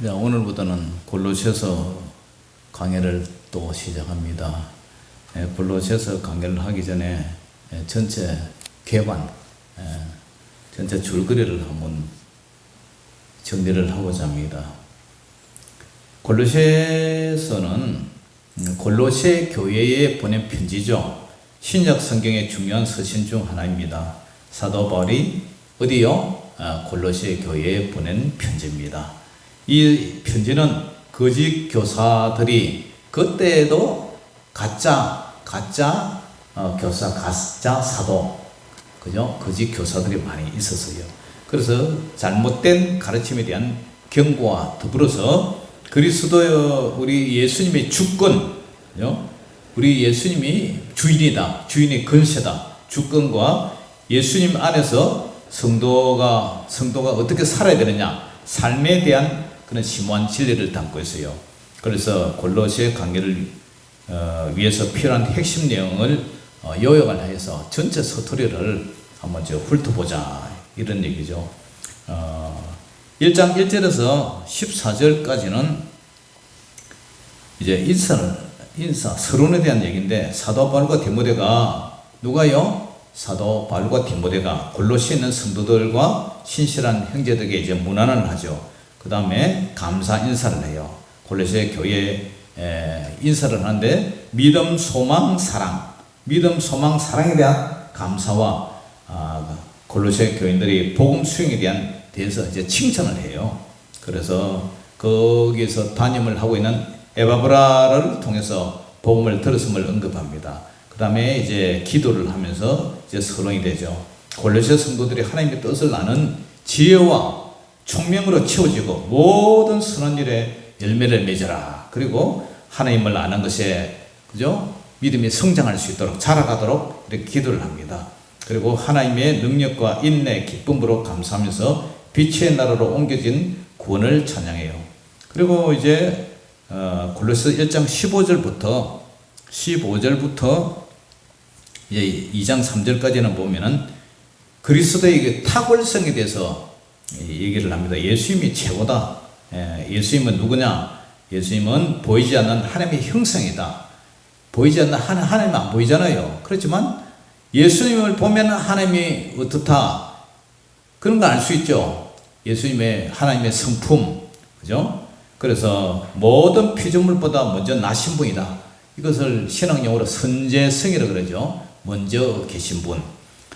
자, 오늘부터는 골로새서 강해를 또 시작합니다. 골로새서 강해를 하기 전에 전체 개관, 전체 줄거리를 한번 정리를 하고자 합니다. 골로새서는 골로새 교회에 보낸 편지죠. 신약 성경의 중요한 서신 중 하나입니다. 사도 바울이 어디요? 골로새 교회에 보낸 편지입니다. 이 편지는 거짓 교사들이 그때도 가짜 교사, 가짜 사도, 그죠? 거짓 교사들이 많이 있었어요. 그래서 잘못된 가르침에 대한 경고와 더불어서 그리스도의 우리 예수님의 주권, 그죠? 우리 예수님이 주인이다, 주인의 권세다, 주권과 예수님 안에서 성도가 어떻게 살아야 되느냐, 삶에 대한 그런 심오한 진리를 담고 있어요. 그래서 골로새 강해를 위해서 필요한 핵심 내용을 요약을 해서 전체 서투리를 한번 훑어보자, 이런 얘기죠. 1장 1절에서 14절까지는 이제 인사, 서론에 대한 얘기인데, 사도 바울과 디모데가, 누가요? 사도 바울과 디모데가 골로새에 있는 성도들과 신실한 형제들에게 이제 문안을 하죠. 그 다음에 감사 인사를 해요. 골로새 교회에 인사를 하는데, 믿음, 소망, 사랑, 믿음, 소망, 사랑에 대한 감사와 골로새 교인들이 복음 수행에 대해서 이제 칭찬을 해요. 그래서 거기에서 담임을 하고 있는 에바브라를 통해서 복음을 들었음을 언급합니다. 그 다음에 이제 기도를 하면서 이제 서론이 되죠. 골로새 성도들이 하나님의 뜻을 아는 지혜와 총명으로 채워지고 모든 선한 일에 열매를 맺어라. 그리고 하나님을 아는 것에, 그죠? 믿음이 성장할 수 있도록, 자라가도록 이렇게 기도를 합니다. 그리고 하나님의 능력과 인내, 기쁨으로 감사하면서 빛의 나라로 옮겨진 구원을 찬양해요. 그리고 이제 골로새 1장 15절부터 이제 2장 3절까지는 보면은 그리스도의 탁월성에 대해서 얘기를 합니다. 예수님이 최고다. 예수님은 누구냐? 예수님은 보이지 않는 하나님의 형상이다. 보이지 않는 하나님 안 보이잖아요. 그렇지만 예수님을 보면 하나님이 어떻다, 그런 거 알 수 있죠. 예수님의 하나님의 성품, 그죠? 그래서 모든 피조물보다 먼저 나신 분이다. 이것을 신앙용어로 선제성이라고 그러죠. 먼저 계신 분.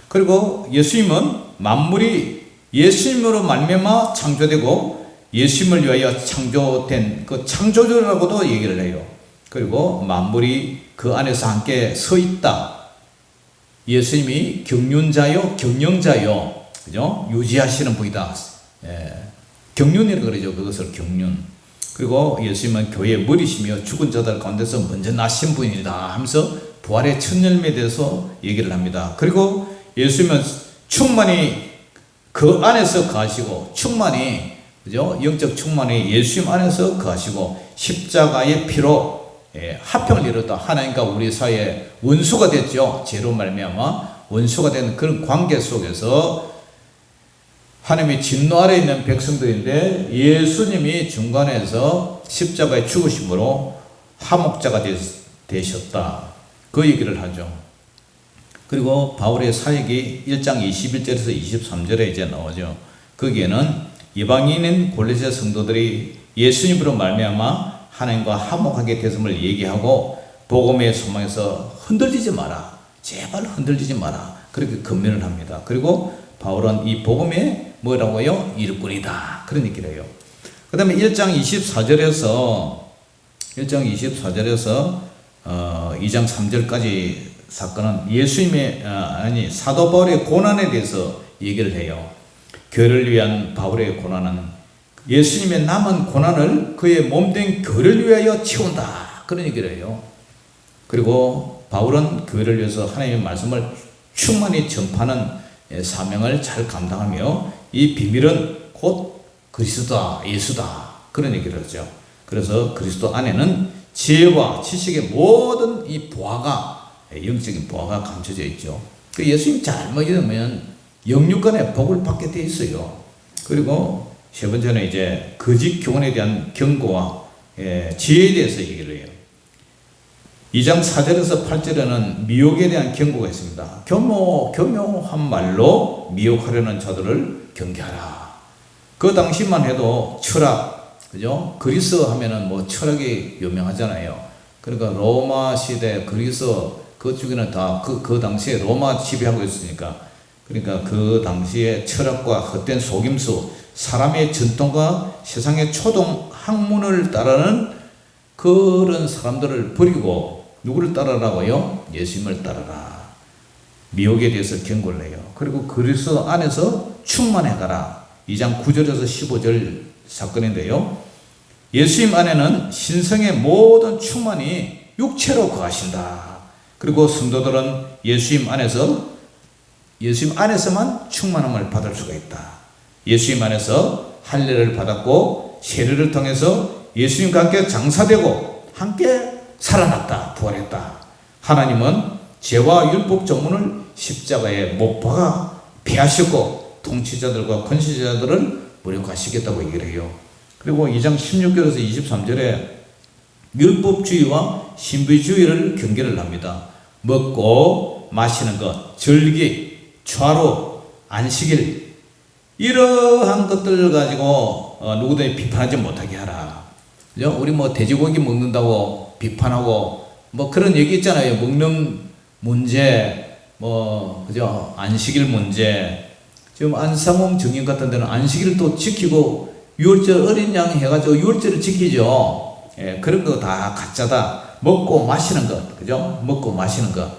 그리고 예수님은 만물이 예수님으로 말미암아 창조되고 예수님을 위하여 창조된 그 창조주라고도 얘기를 해요. 그리고 만물이 그 안에서 함께 서 있다. 예수님이 경륜자요, 경영자요, 그죠? 유지하시는 분이다. 경륜이라고 그러죠. 그것을 경륜. 그리고 예수님은 교회의 머리시며 죽은 자들 가운데서 먼저 나신 분이다 하면서 부활의 첫 열매에 대해서 얘기를 합니다. 그리고 예수님은 충만히 그 안에서 거하시고, 충만히, 그죠? 영적 충만히 예수님 안에서 거하시고, 십자가의 피로 화평을 이루다 하나님과 우리 사이에 원수가 됐죠. 죄로 말미암아 원수가 되는 그런 관계 속에서 하나님의 진노 아래 있는 백성들인데, 예수님이 중간에서 십자가에 죽으심으로 화목자가 되셨다. 그 얘기를 하죠. 그리고 바울의 사역이 1장 21절에서 23절에 이제 나오죠. 거기에는 이방인인 골로새 성도들이 예수님으로 말미암아 하나님과 화목하게 됐음을 얘기하고, 복음의 소망에서 흔들리지 마라, 제발 흔들리지 마라, 그렇게 권면을 합니다. 그리고 바울은 이 복음의 뭐라고요? 일꾼이다, 그런 얘기를 해요. 그 다음에 1장 24절에서 2장 3절까지 사건은 예수님의 사도 바울의 고난에 대해서 얘기를 해요. 교회를 위한 바울의 고난은 예수님의 남은 고난을 그의 몸된 교회를 위하여 채운다, 그런 얘기를 해요. 그리고 바울은 교회를 위해서 하나님의 말씀을 충만히 전파하는 사명을 잘 감당하며, 이 비밀은 곧 그리스도다, 예수다, 그런 얘기를 하죠. 그래서 그리스도 안에는 지혜와 지식의 모든 이 보화가, 영적인 보화가 감춰져 있죠. 예수님 잘 믿으면 영육간에 복을 받게 돼 있어요. 그리고 세 번째는 이제 거짓 교훈에 대한 경고와 지혜에 대해서 얘기를 해요. 2장 4절에서 8절에는 미혹에 대한 경고가 있습니다. 교묘한 말로 미혹하려는 자들을 경계하라. 그 당시만 해도 철학, 그죠? 그리스 하면은 뭐 철학이 유명하잖아요. 그러니까 로마 시대 그리스 그쪽에는 다 그 당시에 로마 지배하고 있으니까, 그러니까 그 당시에 철학과 헛된 속임수, 사람의 전통과 세상의 초동 학문을 따르는 그런 사람들을 버리고 누구를 따르라고요? 예수님을 따르라. 미혹에 대해서 경고를 해요. 그리고 그리스도 안에서 충만해가라. 2장 9절에서 15절 사건인데요. 예수님 안에는 신성의 모든 충만이 육체로 거하신다. 그리고 성도들은 예수님 안에서만 충만함을 받을 수가 있다. 예수님 안에서 할례를 받았고 세례를 통해서 예수님과 함께 장사되고 함께 살아났다, 부활했다. 하나님은 죄와 율법 전문을 십자가에 못 박아 패하셨고 통치자들과 권세자들을 무력화시켰다고 얘기를 해요. 그리고 2장 16절에서 23절에 율법주의와 신비주의를 경계를 합니다. 먹고 마시는 것, 절기, 좌로, 안식일, 이러한 것들을 가지고 누구든지 비판하지 못하게 하라. 우리 뭐 돼지고기 먹는다고 비판하고 뭐 그런 얘기 있잖아요. 먹는 문제, 뭐 그죠? 안식일 문제. 지금 안상홍 정인 같은 데는 안식일을 또 지키고 유월절 어린 양 해가지고 유월절을 지키죠. 그런 거 다 가짜다. 먹고 마시는 것, 그죠? 먹고 마시는 것.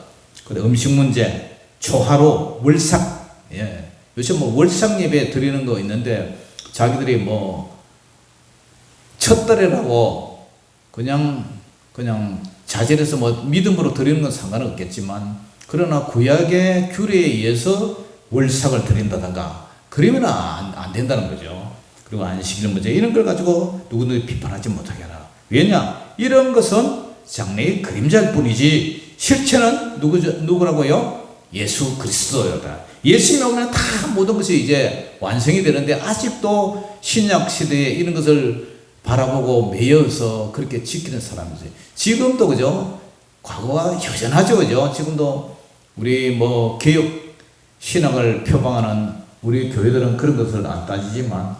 그리고 음식 문제, 초하루, 월삭. 요즘 뭐 월삭 예배 드리는 거 있는데 자기들이 뭐 첫 달이라고 그냥 자질해서 뭐 믿음으로 드리는 건 상관없겠지만, 그러나 구약의 규례에 의해서 월삭을 드린다든가 그러면 안 된다는 거죠. 그리고 안식일 문제 이런 걸 가지고 누구든지 비판하지 못하게 하라. 왜냐? 이런 것은 장래의 그림자일 뿐이지 실체는 누구라고요? 예수 그리스도였다. 예수님이 오면 다 모든 것이 이제 완성이 되는데 아직도 신약 시대에 이런 것을 바라보고 매여서 그렇게 지키는 사람이지. 지금도 그죠? 과거가 여전하죠, 그죠? 지금도 우리 뭐 개혁 신학을 표방하는 우리 교회들은 그런 것을 안 따지지만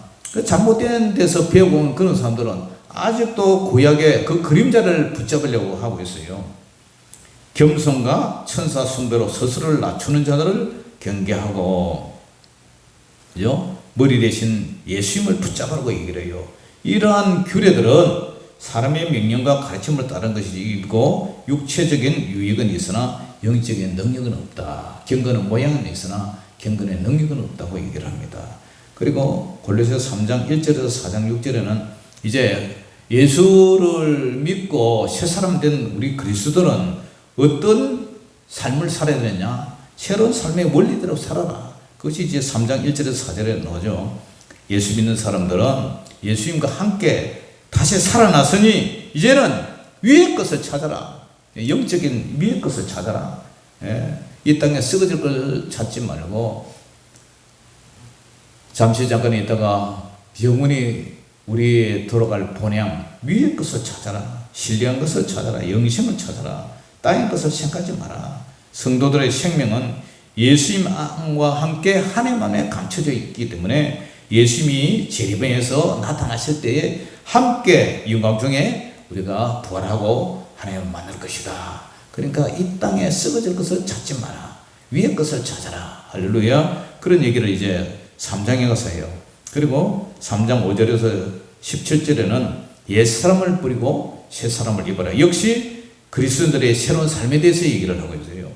잘못된 데서 배워온 그런 사람들은 아직도 구약의 그 그림자를 붙잡으려고 하고 있어요. 겸손과 천사 숭배로 스스로를 낮추는 자들을 경계하고, 그죠? 머리 대신 예수님을 붙잡으라고 얘기를 해요. 이러한 규례들은 사람의 명령과 가르침을 따른 것이고 육체적인 유익은 있으나 영적인 능력은 없다. 경건의 모양은 있으나 경건의 능력은 없다고 얘기를 합니다. 그리고 골로새서 3장 1절에서 4장 6절에는 이제 예수를 믿고 새 사람 된 우리 그리스도는 어떤 삶을 살아야 되느냐? 새로운 삶의 원리대로 살아라. 그것이 이제 3장 1절에서 4절에 나오죠. 예수 믿는 사람들은 예수님과 함께 다시 살아났으니 이제는 위의 것을 찾아라. 영적인 위의 것을 찾아라. 이 땅에 썩어질 걸 찾지 말고 잠시 잠깐 있다가 영원히 우리 돌아갈 본향 위의 것을 찾아라. 신령한 것을 찾아라. 영생을 찾아라. 땅의 것을 생각하지 마라. 성도들의 생명은 예수님과 함께 하나님 안에 감춰져 있기 때문에 예수님이 재림에서 나타나실 때에 함께 영광 중에 우리가 부활하고 하나님을 만날 것이다. 그러니까 이 땅에 썩어질 것을 찾지 마라. 위의 것을 찾아라. 할렐루야. 그런 얘기를 이제 3장에 가서 해요. 그리고 3장 5절에서 17절에는 옛사람을 버리고 새사람을 입어라. 역시 그리스도인들의 새로운 삶에 대해서 얘기를 하고 있어요.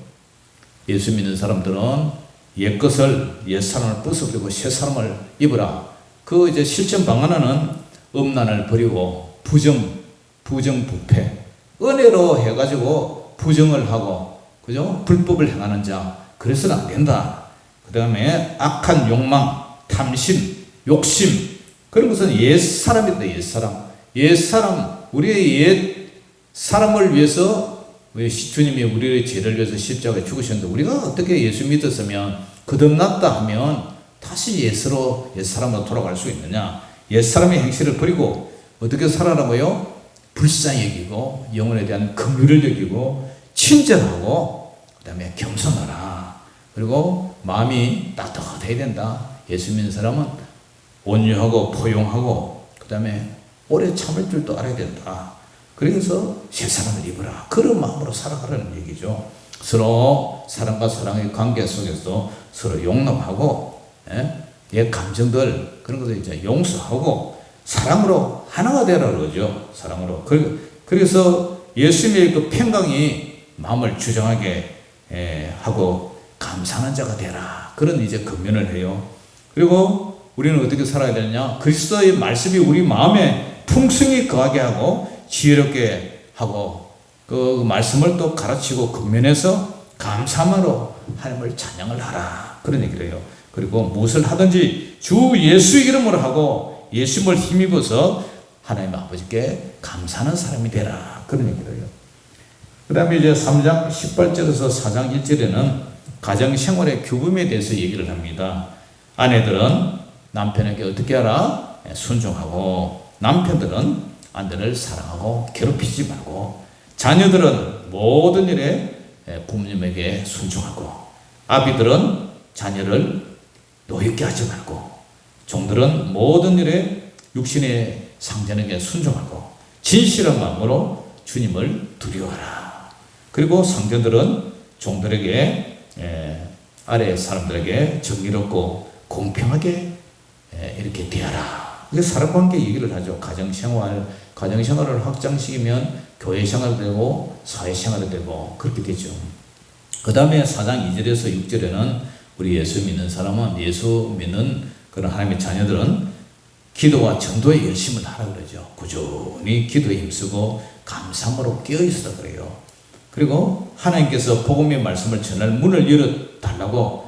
예수 믿는 사람들은 옛사람을 벗어버리고 새사람을 입어라. 그 이제 실천 방안은 음란을 버리고 부정부패, 은혜로 해가지고 부정을 하고, 그죠? 불법을 행하는 자, 그래서는 안 된다. 그 다음에 악한 욕망, 탐심, 욕심, 그런 것은 옛사람이다. 옛사람, 우리의 옛사람을 위해서 왜 주님이 우리의 죄를 위해서 십자가에 죽으셨는데 우리가 어떻게 예수 믿었으면 거듭났다 하면 다시 옛사람으로 돌아갈 수 있느냐? 옛사람의 행실을 버리고 어떻게 살아라고요? 불쌍히 여기고 영혼에 대한 긍휼을 여기고 친절하고 그다음에 겸손하라. 그리고 마음이 따뜻해야 된다. 예수 믿는 사람은 온유하고 포용하고 그다음에 오래 참을 줄도 알아야 된다. 그래서 새 사람을 입어라. 그런 마음으로 살아가라는 얘기죠. 서로 사랑과 사랑의 관계 속에서 서로 용납하고 예, 감정들 그런 것들 이제 용서하고 사랑으로 하나가 되라 그러죠. 사랑으로. 그래서 예수님의 그 평강이 마음을 주장하게 하고 감사하는 자가 되라. 그런 이제 권면을 해요. 그리고 우리는 어떻게 살아야 되느냐? 그리스도의 말씀이 우리 마음에 풍성히 거하게 하고 지혜롭게 하고 그 말씀을 또 가르치고 권면해서 감사함으로 하나님을 찬양을 하라. 그런 얘기를 해요. 그리고 무엇을 하든지 주 예수 이름으로 하고 예수님을 힘입어서 하나님 아버지께 감사하는 사람이 되라. 그런 얘기를 해요. 그 다음에 이제 3장 18절에서 4장 1절에는 가정생활의 규범에 대해서 얘기를 합니다. 아내들은 남편에게 어떻게 하라? 순종하고 남편들은 아내를 사랑하고 괴롭히지 말고 자녀들은 모든 일에 부모님에게 순종하고 아비들은 자녀를 노엽게 하지 말고 종들은 모든 일에 육신의 상전에게 순종하고 진실한 마음으로 주님을 두려워하라. 그리고 상전들은 종들에게 아래 사람들에게 정의롭고 공평하게 이렇게 대하라. 이게 사람관계 얘기를 하죠. 가정생활을 확장시키면 교회생활이 되고 사회생활이 되고 그렇게 되죠. 그 다음에 4장 2절에서 6절에는 우리 예수 믿는 사람은 예수 믿는 그런 하나님의 자녀들은 기도와 전도에 열심을 하라 그러죠. 꾸준히 기도에 힘쓰고 감사함으로 깨어있으라 그래요. 그리고 하나님께서 복음의 말씀을 전할 문을 열어달라고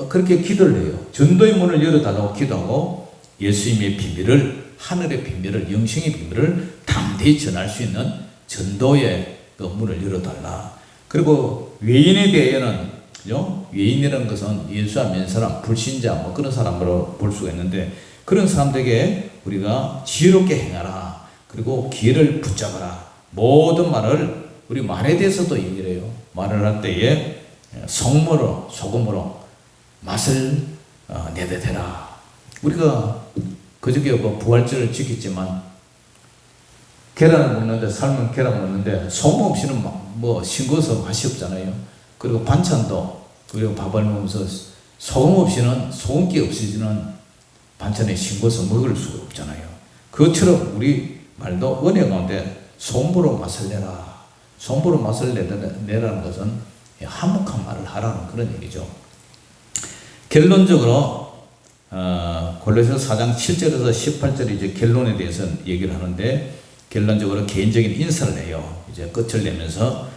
그렇게 기도를 해요. 전도의 문을 열어달라고 기도하고 예수님의 비밀을 하늘의 비밀을 영생의 비밀을 담대히 전할 수 있는 전도의 그 문을 열어달라. 그리고 외인에 대해서는 외인이라는 것은 예수 안 믿는 사람, 불신자 뭐 그런 사람으로 볼 수가 있는데 그런 사람들에게 우리가 지혜롭게 행하라. 그리고 기회를 붙잡아라. 모든 말을 우리 말에 대해서도 얘기를 해요. 말을 할 때에 속물로 소금으로 맛을 내대라. 우리가 그저께 뭐 부활절을 지켰지만 계란을 먹는데 삶은 계란 먹는데 소금 없이는 뭐 싱거워서 맛이 없잖아요. 그리고 반찬도 그리고 밥을 먹으면서 소금 없이는 소금기 없이는 반찬에 싱거워서 먹을 수가 없잖아요. 그것처럼 우리 말도 은혜 가운데 소금으로 맛을 내라. 소금으로 맛을 내라는 것은 화목한 말을 하라는 그런 얘기죠. 결론적으로 골로새서 4장 7절에서 18절 이제 결론에 대해서 얘기를 하는데 결론적으로 개인적인 인사를 해요. 이제 끝을 내면서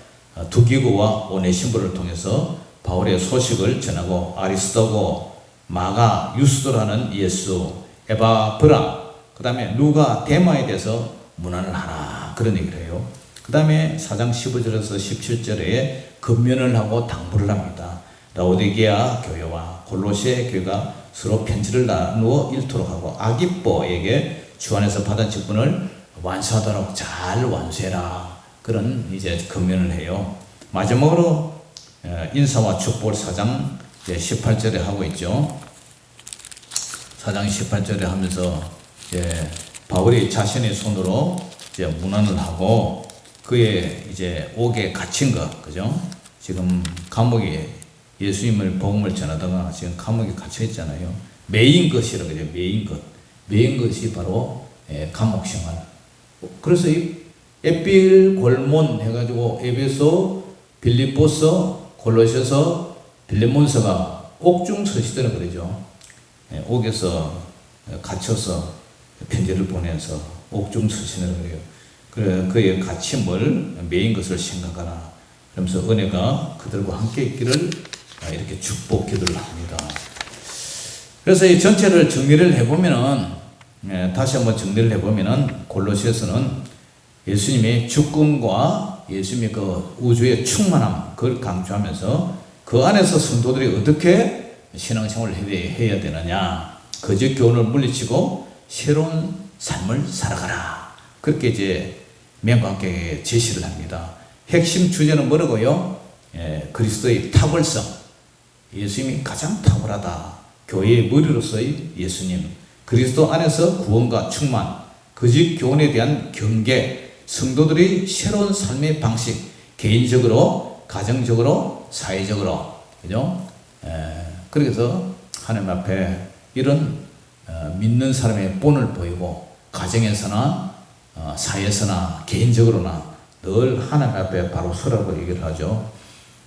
두기고와 오네시모를 통해서 바울의 소식을 전하고 아리스도고 마가 유스도라는 예수 에바브라 그 다음에 누가 데마에 대해서 문안을 하라 그런 얘기를 해요. 그 다음에 4장 15절에서 17절에 권면을 하고 당부를 합니다. 라오디게아 교회와 골로새 교회가 서로 편지를 나누어 읽도록 하고 아기뽀에게 주 안에서 받은 직분을 완수하도록 잘 완수해라. 그런 이제 권면을 해요. 마지막으로 인사와 축복을 4장 18절에 하고 있죠. 4장 18절에 하면서 이제 바울이 자신의 손으로 이제 문안을 하고 그의 이제 옥에 갇힌 것, 그죠? 지금 감옥에 예수님을 복음을 전하다가 지금 감옥에 갇혀 있잖아요. 메인 것이라고 그래요. 메인 것이 바로 감옥 생활. 그래서 이 에필 골몬 해가지고 에베소, 빌립보서, 골로새서, 빌레몬서가 옥중 서시더라 그러죠. 옥에서 갇혀서 편지를 보내서 옥중 서시더라 그래요. 그의 갇힘을 메인 것을 생각하라. 그러면서 은혜가 그들과 함께 있기를 이렇게 축복 기도를 합니다. 그래서 이 전체를 정리를 해보면은 다시 한번 정리를 해보면은 골로새서는 예수님의 죽음과 예수님의 그 우주의 충만함 그걸 강조하면서 그 안에서 성도들이 어떻게 신앙생활을 해야 되느냐 거짓 교훈을 물리치고 새로운 삶을 살아가라. 그렇게 이제 맹관객에게 제시를 합니다. 핵심 주제는 뭐라고요? 그리스도의 탁월성. 예수님이 가장 탁월하다. 교회의 머리로서의 예수님. 그리스도 안에서 구원과 충만, 거짓 교훈에 대한 경계, 성도들의 새로운 삶의 방식, 개인적으로, 가정적으로, 사회적으로, 그죠? 그래서 하나님 앞에 이런 믿는 사람의 본을 보이고, 가정에서나 사회에서나 개인적으로나 늘 하나님 앞에 바로 서라고 얘기를 하죠.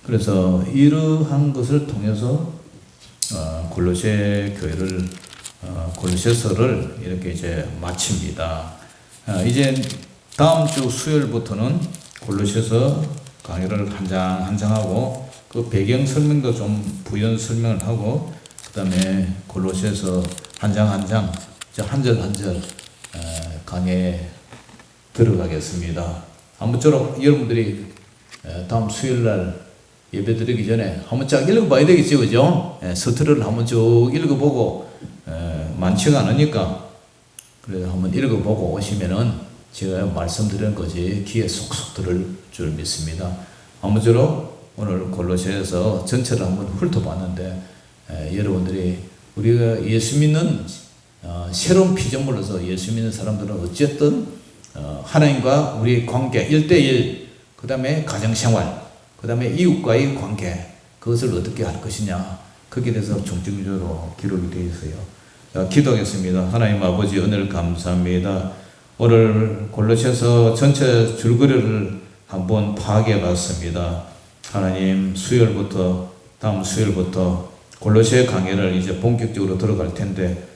그래서 이러한 것을 통해서 골로새 교회를 골로새서를 이렇게 이제 마칩니다. 이제 다음 주 수요일부터는 골로새서 강의를 한 장 한 장 하고 그 배경 설명도 좀 부연 설명을 하고 그다음에 골로새서 한 장 한 장 한 절 한 절 강의에 들어가겠습니다. 아무쪼록 여러분들이 다음 수요일 날 예배 드리기 전에 한번 쫙 읽어봐야 되겠죠, 그죠? 서술을 한번 쭉 읽어보고 많지가 않으니까 그래서 한번 읽어보고 오시면은 제가 말씀드리는 것이 귀에 쏙쏙 들을 줄 믿습니다. 아무쪼록 오늘 골로새서 전체를 한번 훑어봤는데 여러분들이 우리가 예수 믿는 새로운 피조물로서 예수 믿는 사람들은 어쨌든 하나님과 우리의 관계 1대1 그 다음에 가정생활 그 다음에 이웃과의 관계 그것을 어떻게 할 것이냐 거기에 대해서 중점적으로 기록이 되어 있어요. 기도하겠습니다. 하나님 아버지 은혜를 감사합니다. 오늘 골로새서 전체 줄거리를 한번 파악해 봤습니다. 하나님 수요일부터 다음 수요일부터 골로새 강의를 이제 본격적으로 들어갈 텐데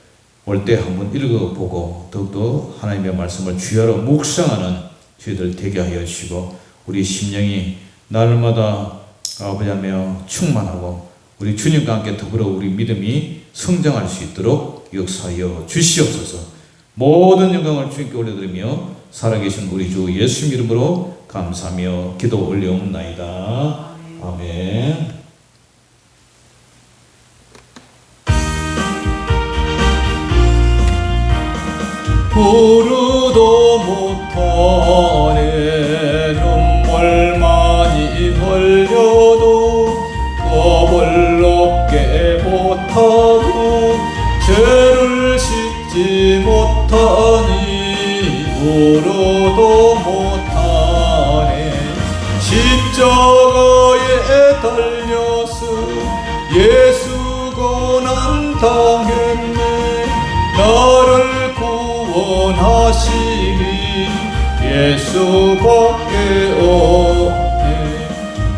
올 때 한번 읽어보고 더욱더 하나님의 말씀을 주야로 묵상하는 저희들 되게 하여 주시고 우리 심령이 날마다 아버지하며 충만하고 우리 주님과 함께 더불어 우리 믿음이 성장할 수 있도록 역사하여 주시옵소서. 모든 영광을 주님께 올려드리며 살아계신 우리 주 예수 이름으로 감사하며 기도 올려옵나이다. 아멘. 부르도 못하네 눈물 많이 흘려도 겁을 높게 못하고 죄를 씻지 못하니 부르도 못하네 십자가에 달려서 예수 고난 당했네 나를 구원하시니 예수밖에 없네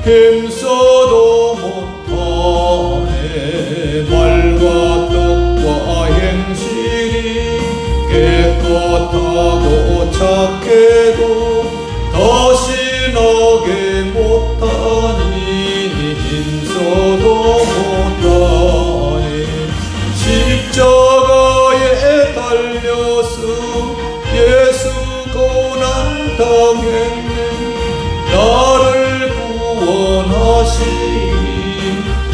힘써도 못하네 말과 뜻과 행실이 깨끗하고 착해도 다시 나게 못하니 힘써도 못하네 십자가에 달려서 예수 고난 당했네 나를 구원하시니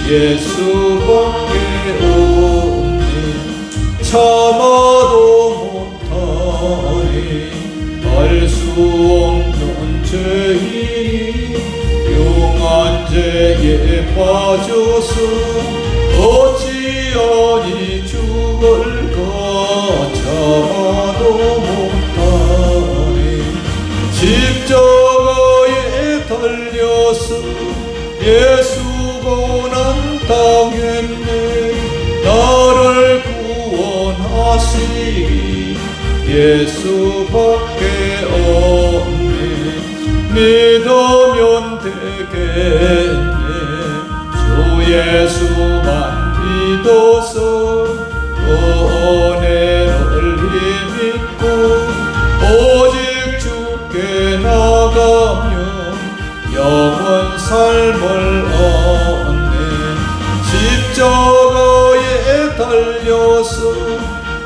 예수밖에 없네 참아도 못하니 알 수 없는 죄인이 용한 죄에 빠져서 어찌하니 죽을까 참아도 못하니 십자가에 달려서 예수 고난 당했네 나를 구원하시니 예수밖에 없네 믿으면 되겠네 주 예수만 믿어서 은혜를 힘입고 오직 주께 나가면 영원 삶을 얻네 십자가에 달려서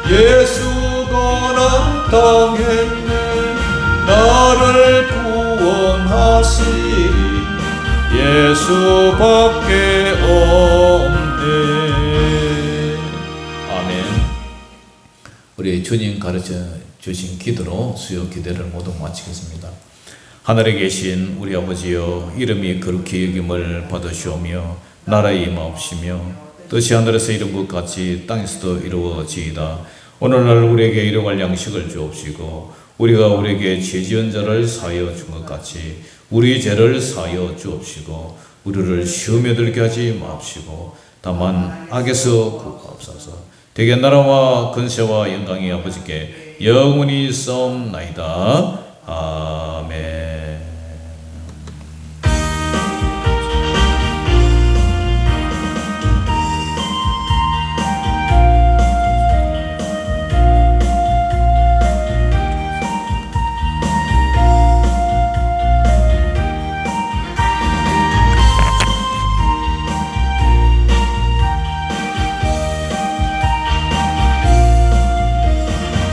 예수 고난 당했네 나를 구원하시니 예수밖에 없네. 아멘. 우리 우리 주님 가르쳐 주신 기도로 수요 기도를 모두 마치겠습니다. 하늘에 계신 우리 아버지여, 이름이 거룩히 여김을 받으시오며 나라의 임하옵시며 뜻이 하늘에서 이룬 것 같이 땅에서도 이루어지이다. 오늘날 우리에게 일용할 양식을 주옵시고 우리가 우리에게 죄 지은 자를 사하여 준 것 같이 우리 죄를 사하여 주옵시고 우리를 시험에 들게 하지 마옵시고 다만 악에서 구하옵소서. 대개 나라와 근세와 영광이 아버지께 영원히 있사옵나이다. 아멘.